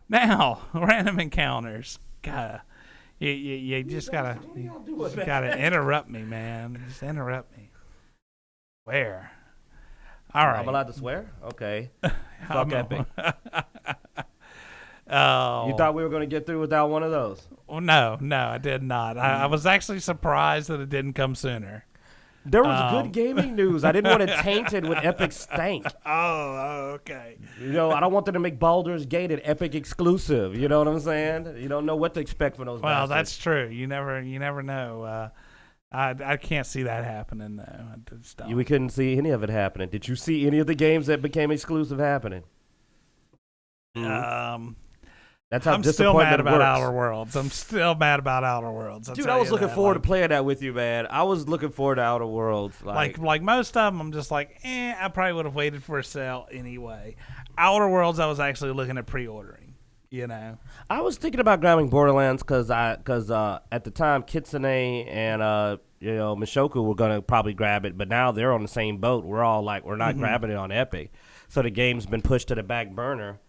Now, random encounters. God, you just gotta interrupt me, man. Just interrupt me. Where? All right. I'm allowed to swear? Okay. I'm Fuck Epic. Oh. You thought we were going to get through without one of those? Well, no, I did not. I was actually surprised that it didn't come sooner. There was good gaming news. I didn't want it tainted with Epic stank. Okay. You know, I don't want them to make Baldur's Gate an Epic exclusive. You know what I'm saying? You don't know what to expect from those Well, bastards. that's true. You never know. I can't see that happening, though. I just don't. We couldn't see any of it happening. Did you see any of the games that became exclusive happening? That's how I'm still mad disappointment about works. Outer Worlds. I'm still mad about Outer Worlds. Dude, I was looking forward to playing that with you, man. I was looking forward to Outer Worlds. Like most of them, I'm just like, I probably would have waited for a sale anyway. Outer Worlds, I was actually looking at pre-ordering. You know, I was thinking about grabbing Borderlands because at the time Kitsune and Mishoku were gonna probably grab it, but now they're on the same boat. We're all like, we're not grabbing it on Epic, so the game's been pushed to the back burner.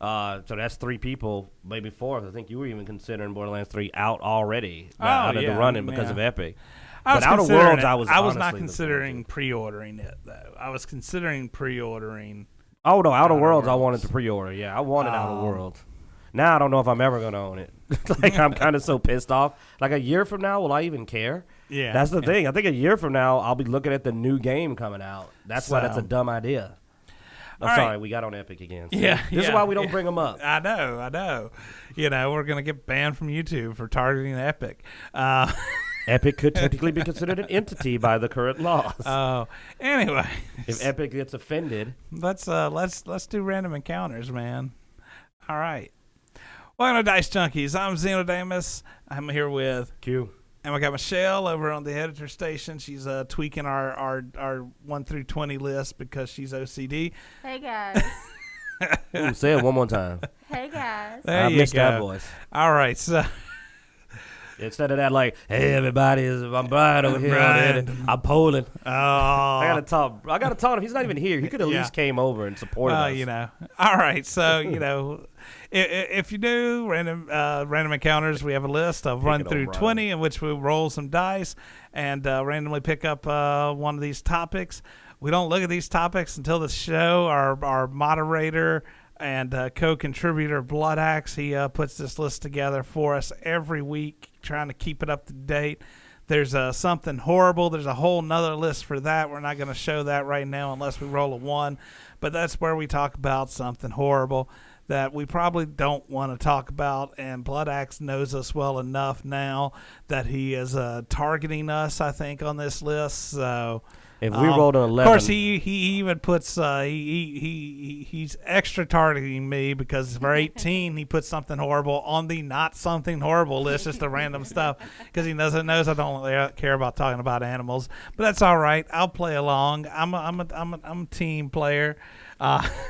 So that's 3 people, maybe 4. I think you were even considering Borderlands 3 out already, out of the running because of Epic. But Outer Worlds, I was not considering pre-ordering it though. I was considering pre-ordering. Oh no, Outer Worlds, I wanted to pre-order. Yeah, I wanted Outer Worlds. Now I don't know if I'm ever gonna own it. Like I'm kind of so pissed off. Like a year from now, will I even care? Yeah, that's the thing. I think a year from now, I'll be looking at the new game coming out. That's why that's a dumb idea. I'm sorry, we got on Epic again. So this is why we don't bring them up. I know. You know, we're gonna get banned from YouTube for targeting Epic. Epic could technically be considered an entity by the current laws. Oh, anyway, if Epic gets offended, let's do random encounters, man. All right. Welcome to Dicejunkies. I'm Xenodamus. I'm here with Q. And we got Michelle over on the editor station. She's tweaking our 1 through 20 list because she's OCD. Hey, guys. Ooh, say it one more time. Hey, guys. There I you missed go. that voice. All right, so instead of that, like, hey, everybody, I'm Brian over here. Brian. I'm Poland. oh, I gotta talk to him. He's not even here. He could at least came over and supported us. you know. All right, so you know, if you do random encounters, we have a list of 1 through 20 in which we roll some dice and randomly pick up one of these topics. We don't look at these topics until the show. Our moderator and co-contributor Blood Axe, he puts this list together for us every week, trying to keep it up to date. There's something horrible. There's a whole nother list for that. We're not going to show that right now unless we roll a 1, but that's where we talk about something horrible that we probably don't want to talk about, and Blood Axe knows us well enough now that he is targeting us, I think, on this list. So if we rolled an 11, of course he even puts he's extra targeting me because for 18 he puts something horrible on the not something horrible list, just the random stuff, because he knows I don't care about talking about animals, but that's all right. I'll play along. I'm a team player.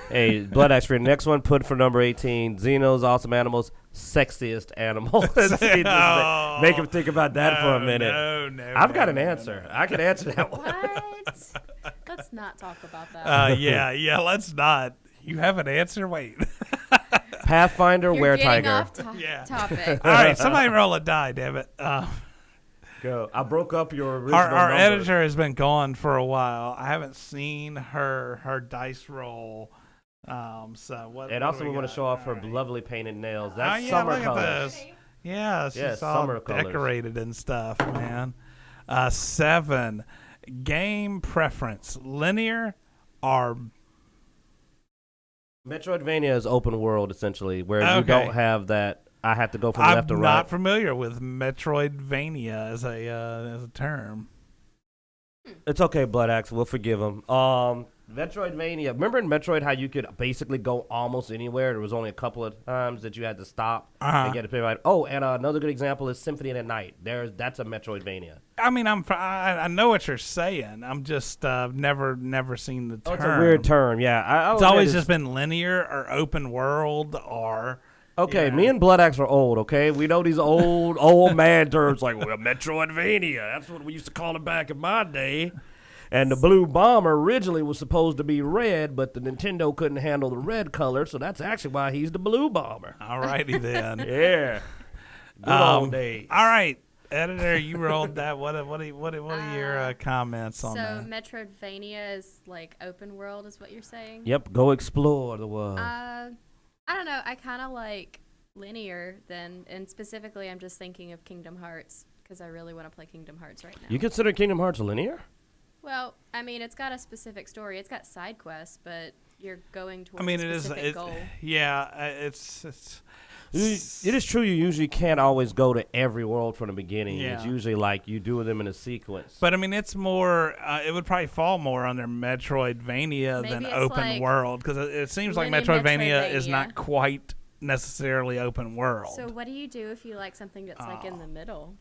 Hey, Blood Axe, for your next one, put for number 18, Xeno's Awesome Animals, sexiest animal. Make him think about that for a minute. No. I've got an answer. I can answer that one. What? Let's not talk about that. Yeah, let's not. You have an answer? Wait. Pathfinder, You're getting Were-Tiger. off topic. All right, somebody roll a die, damn it. Go. I broke up your original Our number. editor has been gone for a while. I haven't seen her dice roll. So what? And what also, do we want to got? show off her All right. lovely painted nails. That's yeah, summer look colors. at this. Yeah, she's all summer colors. decorated and stuff, man. 7. Game preference: linear or Metroidvania is open world, essentially, where you Okay. don't have that. I have to go from left to I'm right. not familiar with Metroidvania as a term. It's okay, Blood Axe. We'll forgive him. Metroidvania. Remember in Metroid how you could basically go almost anywhere? There was only a couple of times that you had to stop and get a pin right. Oh, and another good example is Symphony of the Night. That's a Metroidvania. I mean, I know what you're saying. I'm just never seen the term. Oh, it's a weird term. Yeah, It's always just been linear or open world or. Okay, Yeah. me and Blood Axe are old, okay? We know these old man terms like, well, Metroidvania. That's what we used to call it back in my day. And the blue bomber originally was supposed to be red, but the Nintendo couldn't handle the red color, so that's actually why he's the blue bomber. All righty then. Yeah. Good old days. All right, editor, you rolled that. What are your comments on that? So Metroidvania is like open world, is what you're saying? Yep, go explore the world. I don't know. I kind of like linear then, and specifically, I'm just thinking of Kingdom Hearts because I really want to play Kingdom Hearts right now. You consider Kingdom Hearts linear? Well, I mean, it's got a specific story. It's got side quests, but you're going towards a specific goal. Yeah, it's It is true you usually can't always go to every world from the beginning. Yeah. It's usually like you do them in a sequence. But I mean, it's more. It would probably fall more under Metroidvania than it's open like world because it seems like mini Metroidvania is Metroidvania. not quite necessarily open world. So what do you do if you like something that's like in the middle?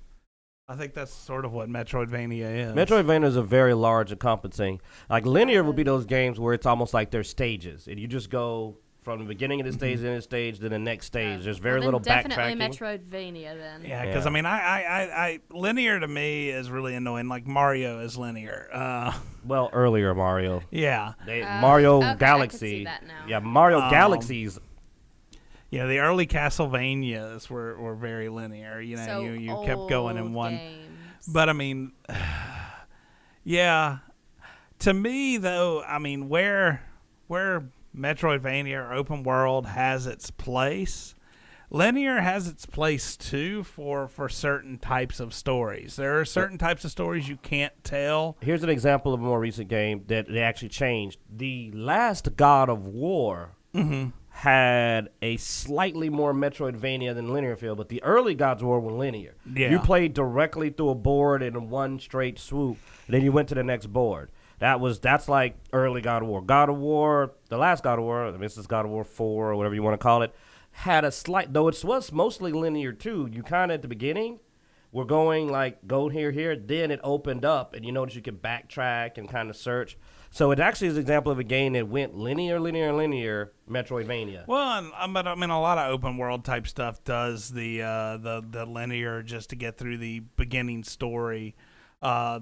I think that's sort of what Metroidvania is. Metroidvania is a very large encompassing. Like linear would be those games where it's almost like there's stages, and you just go from the beginning of the stage to the stage to the next stage. There's very little definitely backtracking. Metroidvania then. Yeah, because I mean, I linear to me is really annoying. Like Mario is linear. Well, earlier Mario. Yeah. Mario okay, Galaxy. I can see that now. Yeah, Mario Galaxies. Yeah, the early Castlevanias were very linear. You know, So you kept going in old one. games. But I mean, yeah. To me, though, I mean, where Metroidvania or open world has its place, linear has its place too for certain types of stories. There are certain types of stories you can't tell. Here's an example of a more recent game that they actually changed. The last God of War had a slightly more Metroidvania than linear feel, but the early Gods of War were linear. Yeah. You played directly through a board in one straight swoop, and then you went to the next board. That's like early God of War. God of War, the last God of War, this is God of War 4 or whatever you want to call it, had a slight, though it was mostly linear too. You kind of at the beginning were going like go here, then it opened up, and you notice you can backtrack and kind of search. So it actually is an example of a game that went linear, Metroidvania. Well, but I mean, a lot of open world type stuff does the linear just to get through the beginning story. Yeah,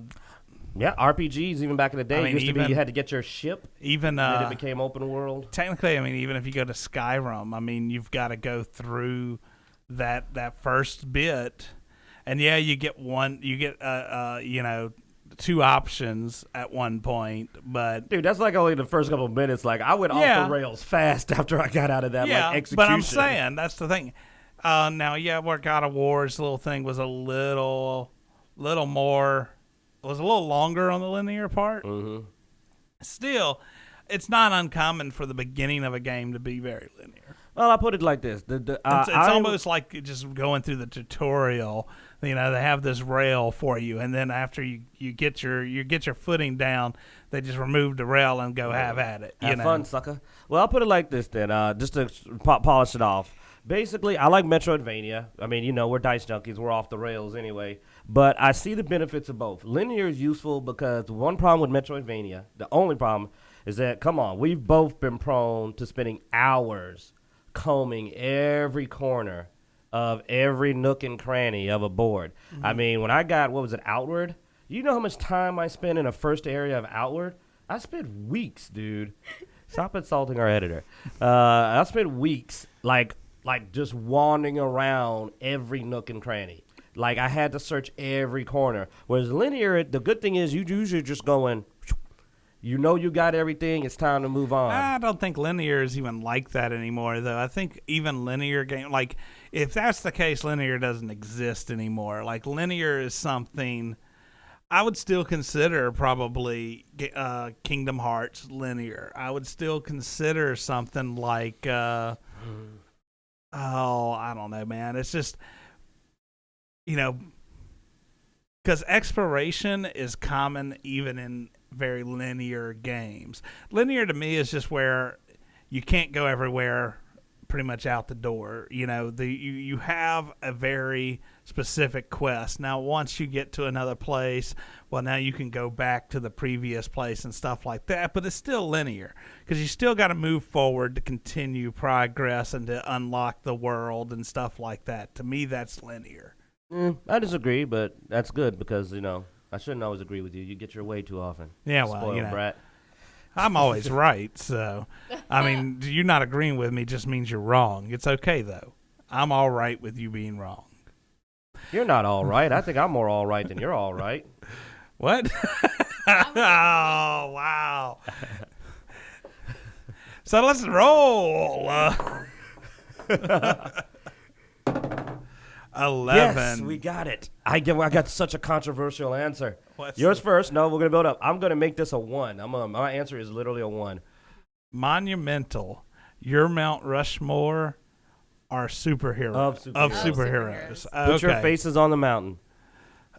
RPGs even back in the day, I mean, used to be you had to get your ship, even then it became open world. Technically, I mean, even if you go to Skyrim, I mean, you've got to go through that first bit, and yeah, you get two options at one point, but dude, that's like only the first couple of minutes. Like I went off the rails fast after I got out of that. Yeah, like, execution. But I'm saying that's the thing. Now, yeah, where God of War's little thing was a little more. It was a little longer on the linear part. Mm-hmm. Still, it's not uncommon for the beginning of a game to be very linear. Well, I put it like this: it's almost like just going through the tutorial. You know, they have this rail for you, and then after you get your footing down, they just remove the rail and go have at it. Have fun, sucker. Well, I'll put it like this then, just to polish it off. Basically, I like Metroidvania. I mean, you know, we're Dicejunkies. We're off the rails anyway. But I see the benefits of both. Linear is useful because the one problem with Metroidvania, the only problem, is that, come on, we've both been prone to spending hours combing every corner of every nook and cranny of a board. Mm-hmm. I mean, when I got, Outward? You know how much time I spent in a first area of Outward? I spent weeks, dude. Stop insulting our editor. I spent weeks, like just wandering around every nook and cranny. Like, I had to search every corner. Whereas linear, the good thing is you usually just going, you know you got everything, it's time to move on. I don't think linear is even like that anymore, though. I think even linear game, like, if that's the case, linear doesn't exist anymore. Like, linear is something I would still consider probably Kingdom Hearts linear. I would still consider something like, I don't know, man. It's just, you know, because exploration is common even in very linear games. Linear to me is just where you can't go everywhere pretty much out the door. You know, you have a very specific quest. Now, once you get to another place, well, now you can go back to the previous place and stuff like that, but it's still linear because you still got to move forward to continue progress and to unlock the world and stuff like that. To me, that's linear. I disagree, but that's good because, you know, I shouldn't always agree with you. You get your way too often. Yeah, well, Spoiled brat. I'm always right. So, I mean, you not agreeing with me just means you're wrong. It's okay, though. I'm all right with you being wrong. You're not all right. I think I'm more all right than you're all right. What? Oh, wow. So let's roll. 11. Yes, we got it. I got such a controversial answer. What's Yours first. No, we're going to build up. I'm going to make this a 1. My answer is literally a 1. Monumental. Your Mount Rushmore are superheroes. Of superheroes. Put your faces on the mountain.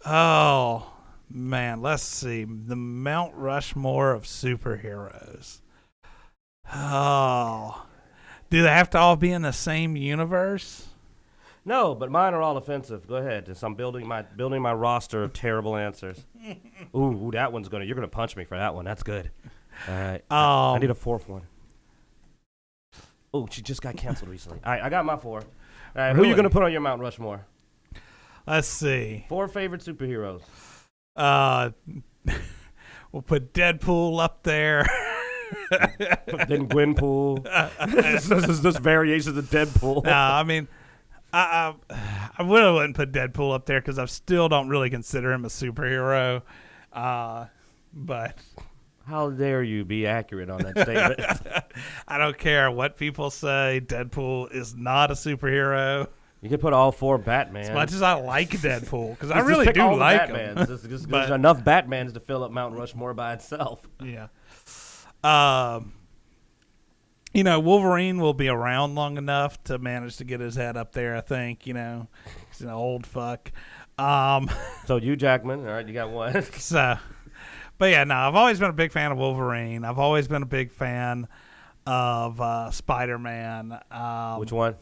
Oh, man. Let's see. The Mount Rushmore of superheroes. Oh. Do they have to all be in the same universe? No, but mine are all offensive. Go ahead. Just I'm building my roster of terrible answers. Ooh, that one's you're gonna punch me for that one. That's good. All right. I need a 4th one. Oh, she just got canceled recently. All right, I got my 4. All right, who are you gonna put on your Mount Rushmore? Let's see. 4 favorite superheroes. We'll put Deadpool up there. Then Gwenpool. This variations of Deadpool. No, I mean, I really wouldn't put Deadpool up there because I still don't really consider him a superhero. But how dare you be accurate on that statement? I don't care what people say. Deadpool is not a superhero. You can put all 4 Batman. As much as I like Deadpool, because I really do like him. There's enough Batmans to fill up Mount Rushmore by itself. Yeah. Wolverine will be around long enough to manage to get his head up there, I think. He's an old fuck. So Hugh Jackman, all right, you got 1. But yeah, no, I've always been a big fan of Wolverine. I've always been a big fan of Spider-Man. Which one?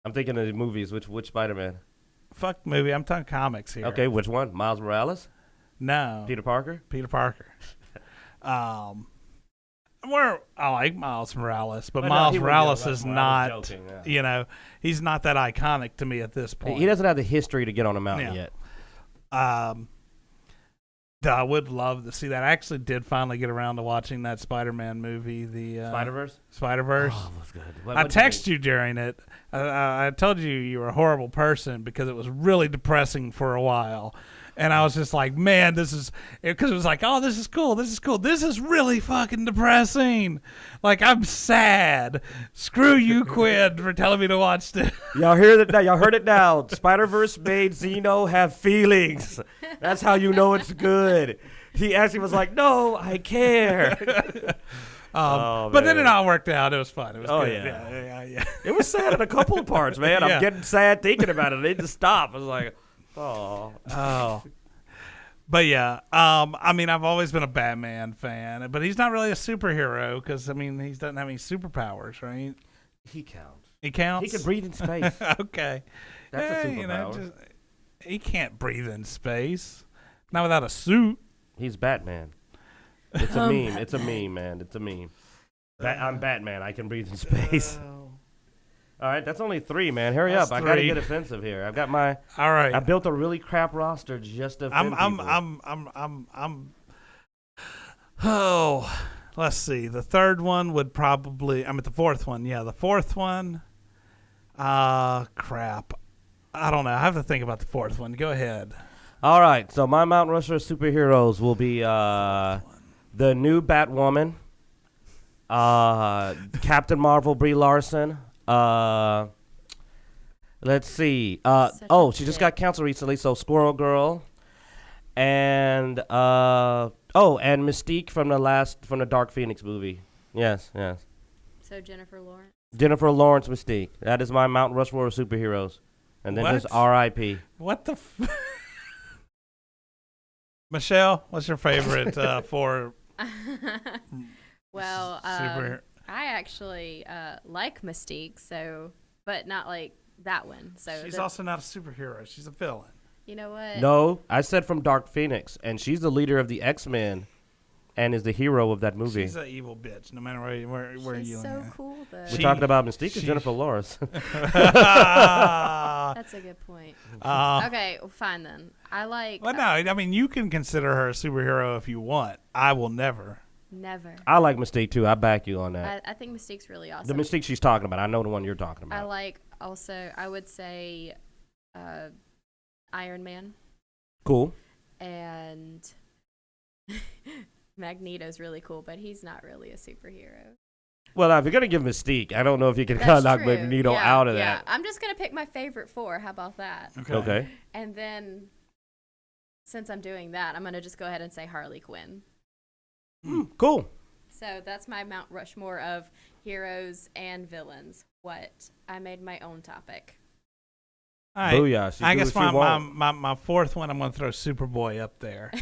I'm thinking of the movies. Which Spider-Man? Fuck movie. I'm talking comics here. Okay, which one? Miles Morales? No. Peter Parker? Peter Parker. I like Miles Morales, but Miles Morales is not, joking, yeah. He's not that iconic to me at this point. He doesn't have the history to get on a mountain yet. I would love to see that. I actually did finally get around to watching that Spider-Man movie, the Spider-Verse? Spider-Verse. Oh, that's good. I texted you during it. I told you were a horrible person because it was really depressing for a while. And I was just like, man, because it was like, oh, this is cool. This is really fucking depressing. Like, I'm sad. Screw you, Quinn, for telling me to watch this. Y'all heard it now. Y'all heard it now. Spider-Verse made Zeno have feelings. That's how you know it's good. He actually was like, no, I care. But then it all worked out. It was fun. It was good. Yeah. It was sad in a couple of parts, man. Yeah. I'm getting sad thinking about it. I need to stop. I was like, oh. But yeah, I've always been a Batman fan, but he's not really a superhero because, he doesn't have any superpowers, right? He counts. He counts? He can breathe in space. Okay. That's a superpower. He can't breathe in space. Not without a suit. He's Batman. It's a meme. It's a meme, man. It's a meme. I'm Batman. I can breathe in space. All right, that's only 3, man. Hurry up. 3. I got to get offensive here. I've got my... All right. I built a really crap roster just to offend people. Let's see. The 3rd one would probably... the 4th one. Yeah, the 4th one... crap. I don't know. I have to think about the 4th one. Go ahead. All right, so my Mount Rushmore superheroes will be the new Batwoman, Captain Marvel Brie Larson, let's see. She just got canceled recently, so Squirrel Girl, and and Mystique from the Dark Phoenix movie. Yes. So Jennifer Lawrence Mystique. That is my Mount Rushmore of superheroes. And then there's R.I.P. What the Michelle, what's your favorite for Well, I actually like Mystique, but not like that one. So she's also not a superhero. She's a villain. You know what? No, I said from Dark Phoenix, and she's the leader of the X-Men. and is the hero of that movie. She's an evil bitch, no matter where She's you so cool, though. We're talking about Mystique or Jennifer Lawrence? That's a good point. Okay, well, fine then. I like... Well, no, I mean, you can consider her a superhero if you want. I will never. Never. I like Mystique, too. I back you on that. I think Mystique's really awesome. The Mystique she's talking about. I know the one you're talking about. I like also, I would say, Iron Man. Cool. And Magneto's really cool, but he's not really a superhero. Well, if you're going to give Mystique, I don't know if you can That's kind of knock true. Magneto out of yeah. that. I'm just going to pick my favorite 4. How about that? Okay. And then, since I'm doing that, I'm going to just go ahead and say Harley Quinn. Cool. So that's my Mount Rushmore of heroes and villains. What? I made my own topic. All right. Booyah. She I do guess what she want. my fourth one, I'm going to throw Superboy up there.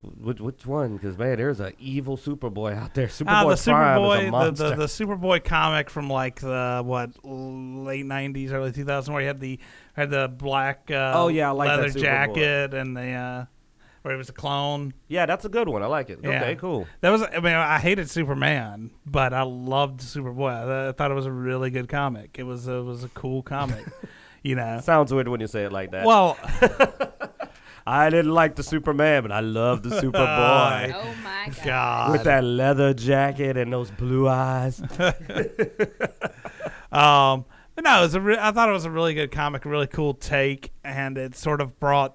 Which one? Because, man, there's an evil Superboy out there. The Superboy Prime is a Superboy, monster. the Superboy comic from like the late '90s, early 2000s, where he had the black I like leather that Superboy. jacket and the where he was a clone. Yeah, that's a good one. I like it. Yeah. Okay, cool. That was. I mean, I hated Superman, but I loved Superboy. I thought it was a really good comic. It was a cool comic. You know. Sounds weird when you say it like that. Well. I didn't like the Superman, but I love the Superboy. Oh, my God. With that leather jacket and those blue eyes. But no, I thought it was a really good comic, a really cool take, and it sort of brought,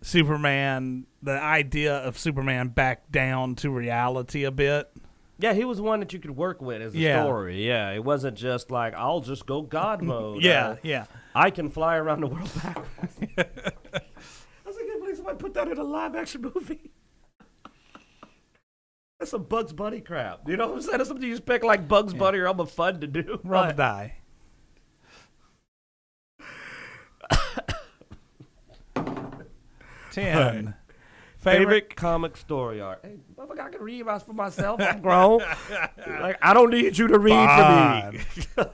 Superman, the idea of Superman back down to reality a bit. Yeah, he was one that you could work with as a story. Yeah, it wasn't just like, I'll just go God mode. Yeah. I can fly around the world backwards. I was like, I can't believe somebody put that in a live-action movie. That's some Bugs Bunny crap. You know what I'm saying? That's something you just pick like Bugs Bunny or I'm fun to do. Roll the die. Ten. Right. Favorite comic story arc. Hey, motherfucker, I can read for myself. I'm grown. I don't need you to read for me.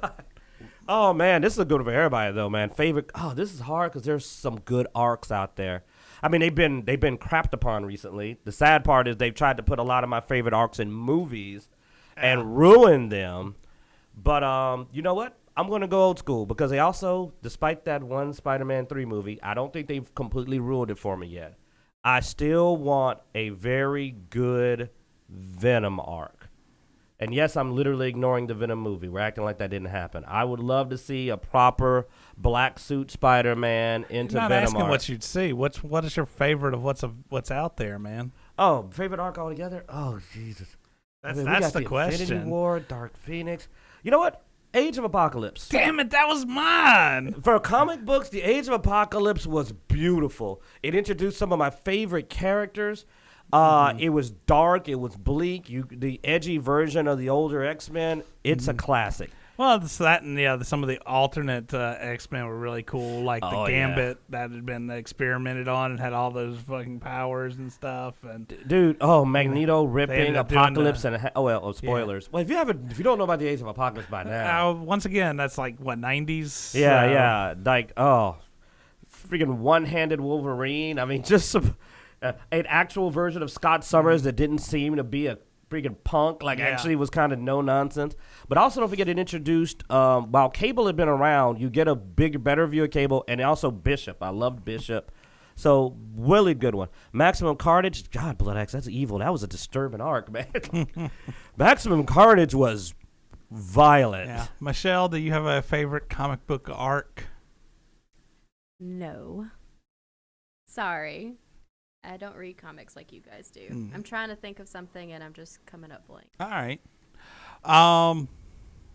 Oh, man, this is a good one for everybody, though, man. Favorite. Oh, this is hard because there's some good arcs out there. I mean, they've been crapped upon recently. The sad part is they've tried to put a lot of my favorite arcs in movies and ruin them. But you know what? I'm going to go old school because they also, despite that one Spider-Man 3 movie, I don't think they've completely ruined it for me yet. I still want a very good Venom arc. And yes, I'm literally ignoring the Venom movie. We're acting like that didn't happen. I would love to see a proper black suit Spider-Man into You're not Venom asking arc. what you'd see. What is your favorite of what's out there, man? Oh, favorite arc altogether? Oh, Jesus. That's we got the Infinity question. War, Dark Phoenix. You know what? Age of Apocalypse. Damn it, that was mine. For comic books, the Age of Apocalypse was beautiful. It introduced some of my favorite characters. It was dark. It was bleak. The edgy version of the older X-Men. It's a classic. Well, it's that and some of the alternate X-Men were really cool, like the Gambit that had been experimented on and had all those fucking powers and stuff. And dude, Magneto ripping Apocalypse and spoilers. Yeah. Well, if you don't know about the Age of Apocalypse by now, once again, that's like what 90s. Yeah, like freaking one-handed Wolverine. I mean, just some an actual version of Scott Summers that didn't seem to be a freaking punk, actually was kind of no nonsense. But also don't forget it introduced, while Cable had been around, you get a better view of Cable, and also Bishop. I loved Bishop. So, really good one. Maximum Carnage, God, Blood Axe, that's evil. That was a disturbing arc, man. Maximum Carnage was violent. Yeah. Michelle, do you have a favorite comic book arc? No. Sorry. I don't read comics like you guys do. I'm trying to think of something, and I'm just coming up blank. All right.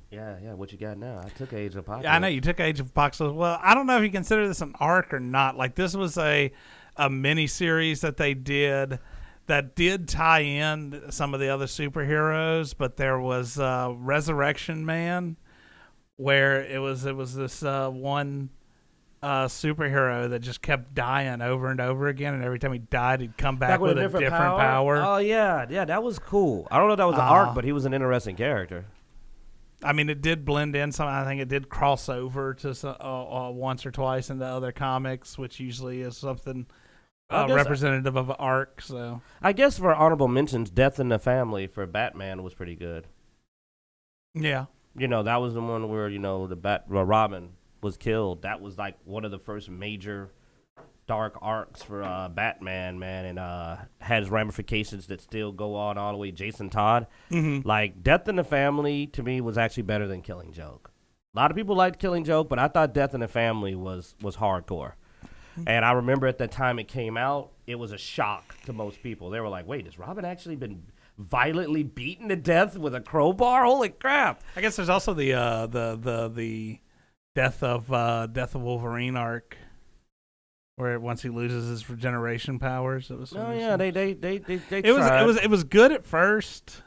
Yeah, what you got now? I took Age of Apocalypse. Yeah, I know you took Age of Apocalypse. Well, I don't know if you consider this an arc or not. Like, this was a mini series that they did that did tie in some of the other superheroes, but there was Resurrection Man, where it was this one superhero that just kept dying over and over again, and every time he died, he'd come back with a different power. Oh, yeah, that was cool. I don't know if that was an arc, but he was an interesting character. I mean, it did blend in some. I think it did cross over to some, once or twice into other comics, which usually is something representative of an arc. So I guess for honorable mentions, Death in the Family for Batman was pretty good. yeah. That was the one where Robin was killed. That was like one of the first major dark arcs for Batman, man, and has ramifications that still go on all the way. Jason Todd, like Death in the Family, to me was actually better than Killing Joke. A lot of people liked Killing Joke, but I thought Death in the Family was hardcore. And I remember at the time it came out, it was a shock to most people. They were like, "Wait, has Robin actually been violently beaten to death with a crowbar? Holy crap!" I guess there's also the Death of Wolverine arc, where once he loses his regeneration powers, it was. Oh yeah, they tried. It was good at first.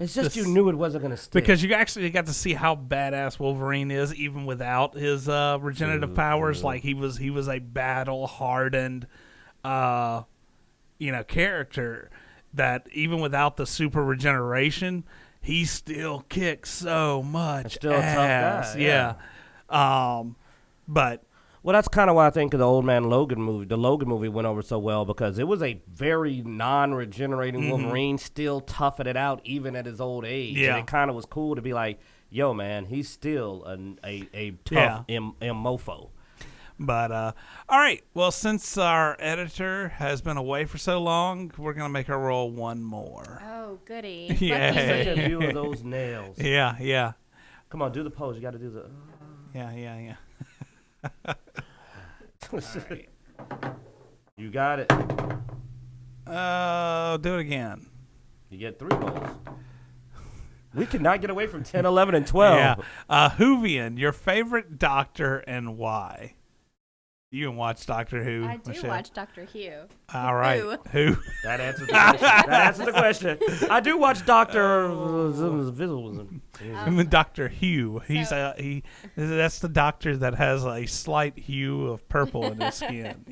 It's just you knew it wasn't going to stick. Because you actually got to see how badass Wolverine is even without his regenerative powers. Like he was a battle hardened character that even without the super regeneration, he still kicks so much still ass. A tough guy. Yeah. But well, that's kind of why I think the Old Man Logan movie, the Logan movie, went over so well, because it was a very non-regenerating Wolverine, still toughing it out even at his old age. Yeah. And it kind of was cool to be like, yo, man, he's still a tough mofo. But, all right. Well, since our editor has been away for so long, we're going to make her roll one more. Oh, goody. Yeah. Such a view of those nails. Yeah. Come on, do the pose. You got to do the... Yeah. Right. You got it. Do it again. You get 3 rolls. We cannot get away from 10, 11, and 12. Yeah. Whovian, your favorite doctor and why? You can watch Doctor Who. I do Michelle. watch Doctor Who. All right. Who? That answers the question. I do watch Doctor Doctor Hugh. He's that's the doctor that has a slight hue of purple in his skin.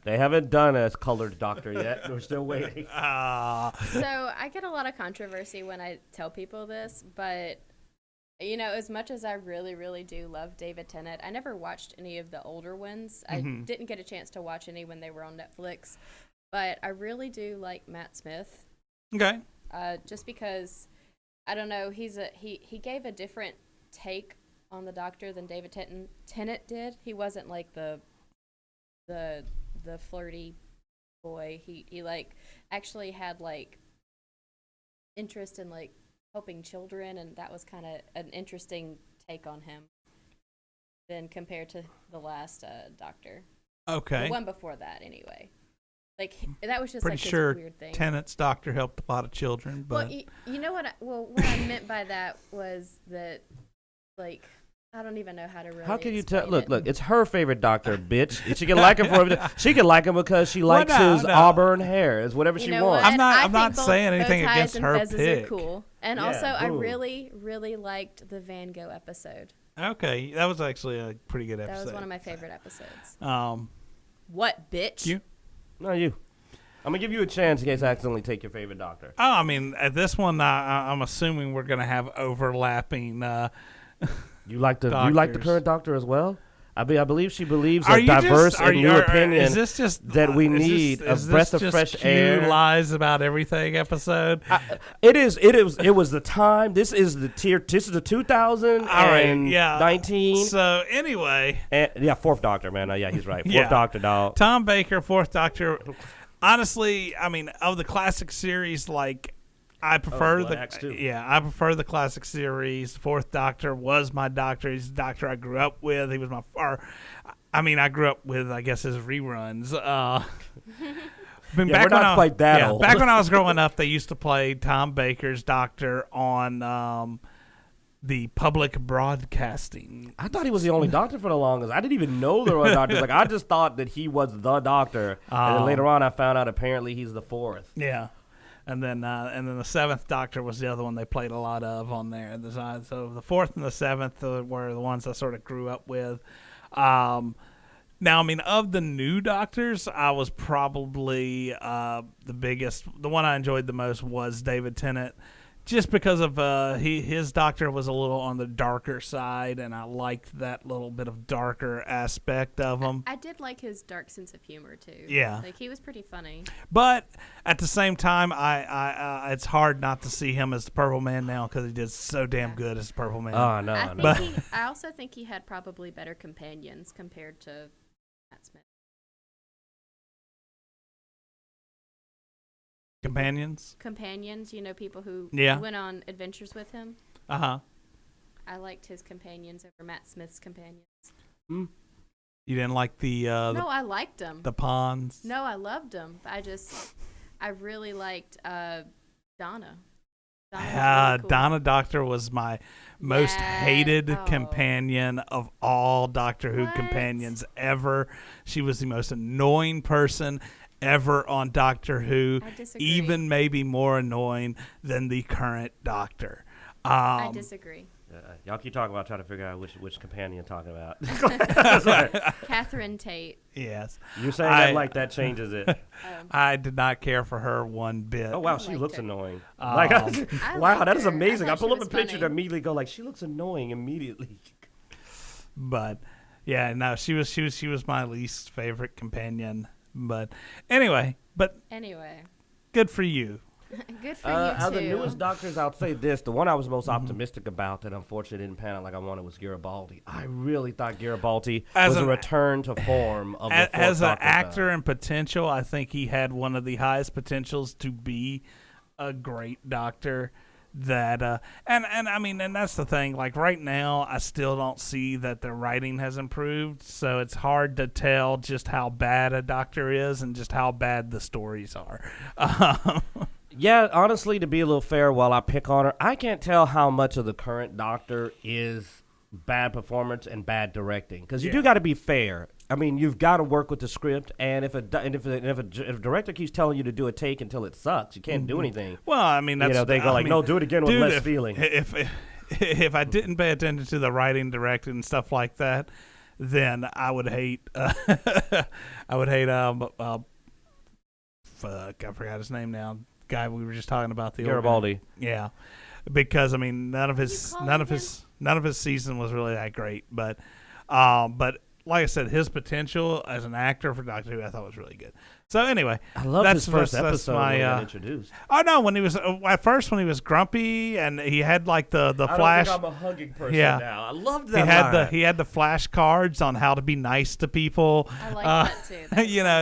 They haven't done a colored doctor yet. We're still waiting. So I get a lot of controversy when I tell people this, but as much as I really, really do love David Tennant, I never watched any of the older ones. I didn't get a chance to watch any when they were on Netflix, but I really do like Matt Smith. Okay. Just because, I don't know, he gave a different take on the Doctor than David Tennant did. He wasn't like the flirty boy. He like actually had like interest in like helping children, and that was kind of an interesting take on him than compared to the last Doctor. Okay. The one before that, anyway. Like, that was just pretty like his sure weird thing. Tennant's doctor helped a lot of children, but well, you know what? What I meant by that was that, like, I don't even know how to really. How can you explain tell? Look, it. it's her favorite doctor, bitch. She can like him for everything. She can like him because she likes his auburn hair. It's whatever she wants. What? I'm not saying anything bow ties against and her fezzes pick. are cool. And Yeah, also, I boom. really, really liked the Van Gogh episode. Okay, that was actually a pretty good episode. That was one of my favorite episodes. What, bitch? You? No, you. I'm gonna give you a chance in case I accidentally take your favorite doctor. Oh, I mean, at this one, I'm assuming we're gonna have overlapping. You like the Doctors. current doctor as well? I believe she believes Are a you diverse are and you- new are- opinion Is this just that we need a breath of fresh air. QLies about everything episode. It was the time. This is the tier. This is the 2019. All right, yeah. So anyway, Fourth Doctor, man. Yeah, he's right. Fourth Yeah. Doctor, dog. Tom Baker, Fourth Doctor. Honestly, I mean, of the classic series, like I prefer Blood Axe too. I prefer the classic series. Fourth Doctor was my doctor. He's the doctor I grew up with. He was I grew up with, I guess, his reruns. We're not quite that old. Back when I was growing up, they used to play Tom Baker's Doctor on the public broadcasting. I thought he was the only doctor for the longest. I didn't even know there were doctors. Like, I just thought that he was the doctor, and then later on, I found out apparently he's the fourth. Yeah. And then the Seventh Doctor was the other one they played a lot of on there. So the Fourth and the Seventh were the ones I sort of grew up with. Now, I mean, of the new Doctors, I was probably the one I enjoyed the most was David Tennant, just because of his doctor was a little on the darker side, and I liked that little bit of darker aspect of him. I did like his dark sense of humor too. Yeah, like he was pretty funny. But at the same time, I it's hard not to see him as the Purple Man now because he did so damn good as Purple Man. Oh no, I also think he had probably better companions compared to Matt Smith. Companions, people who Yeah. went on adventures with him. Uh-huh. I liked his companions over Matt Smith's companions. You didn't like No, I liked them. the pawns? No, I loved them. I really liked Donna. Donna was really cool. Donna Doctor was my most hated Oh. companion of all Doctor Who What? companions ever. She was the most annoying person ever on Doctor Who, I disagree. even maybe more annoying than the current Doctor. I disagree. Y'all keep talking about trying to figure out which companion you're talking about. Catherine Tate. Yes. You're saying that like that changes it. I did not care for her one bit. Oh wow, I she liked looks her. annoying. I Wow, liked that is her. amazing. I thought pull she up a was picture to funny. immediately go like, she looks annoying immediately. But yeah, no, she was my least favorite companion. But anyway, good for you. Good for you Out of the too. newest Doctors, I'll say this: the one I was most optimistic about that unfortunately didn't pan out like I wanted was Garibaldi. I really thought Garibaldi was a return to form of the fourth as an Doctor actor time. and potential. I think he had one of the highest potentials to be a great Doctor. That and I mean, and that's the thing. Like right now, I still don't see that the writing has improved. So it's hard to tell just how bad a Doctor is and just how bad the stories are. Yeah, honestly, to be a little fair, while I pick on her, I can't tell how much of the current Doctor is bad performance and bad directing. Because you do got to be fair. I mean, you've got to work with the script, and if a director keeps telling you to do a take until it sucks, you can't do anything. Well, I mean, that's they go like, no, do it again with less feeling. If I didn't pay attention to the writing, directing, and stuff like that, then I would hate. Fuck, I forgot his name now. Guy we were just talking about, the Garibaldi. Yeah, because I mean, none of his season was really that great, but like I said, his potential as an actor for Doctor Who, I thought was really good. So anyway, I love his first episode when he got introduced. Oh no, when he was at first when he was grumpy and he had like the flash. I don't think I'm a hugging person now. I loved that. He had the flashcards on how to be nice to people. I like that too.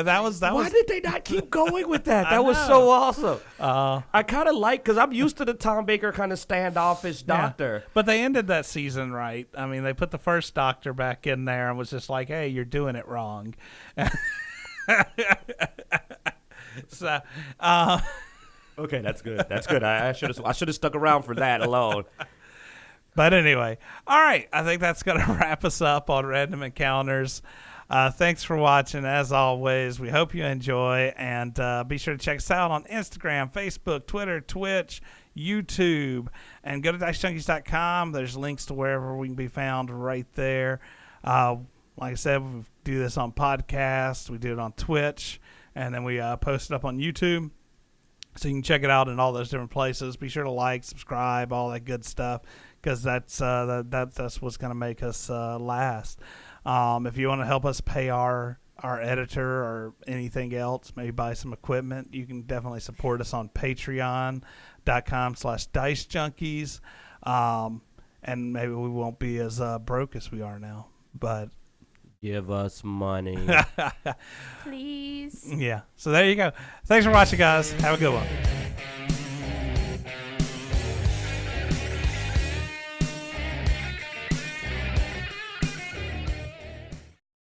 That was. Why did they not keep going with that? That was so awesome. I kind of like, because I'm used to the Tom Baker kind of standoffish Doctor. But they ended that season right. I mean, they put the first Doctor back in there and was just like, "Hey, you're doing it wrong." So, okay, that's good. That's good. I should have stuck around for that alone. But anyway, all right. I think that's gonna wrap us up on Random Encounters. Thanks for watching. As always, we hope you enjoy, and be sure to check us out on Instagram, Facebook, Twitter, Twitch, YouTube, and go to Dicejunkies.com. There's links to wherever we can be found right there. Like I said, we do this on podcasts. We do it on Twitch, and then we post it up on YouTube. So you can check it out in all those different places. Be sure to like, subscribe, all that good stuff, because that's what's going to make us last. If you want to help us pay our editor or anything else, maybe buy some equipment, you can definitely support us on patreon.com/Dicejunkies. And maybe we won't be as broke as we are now, but give us money. Please. Yeah. So there you go. Thanks for watching, guys. Have a good one.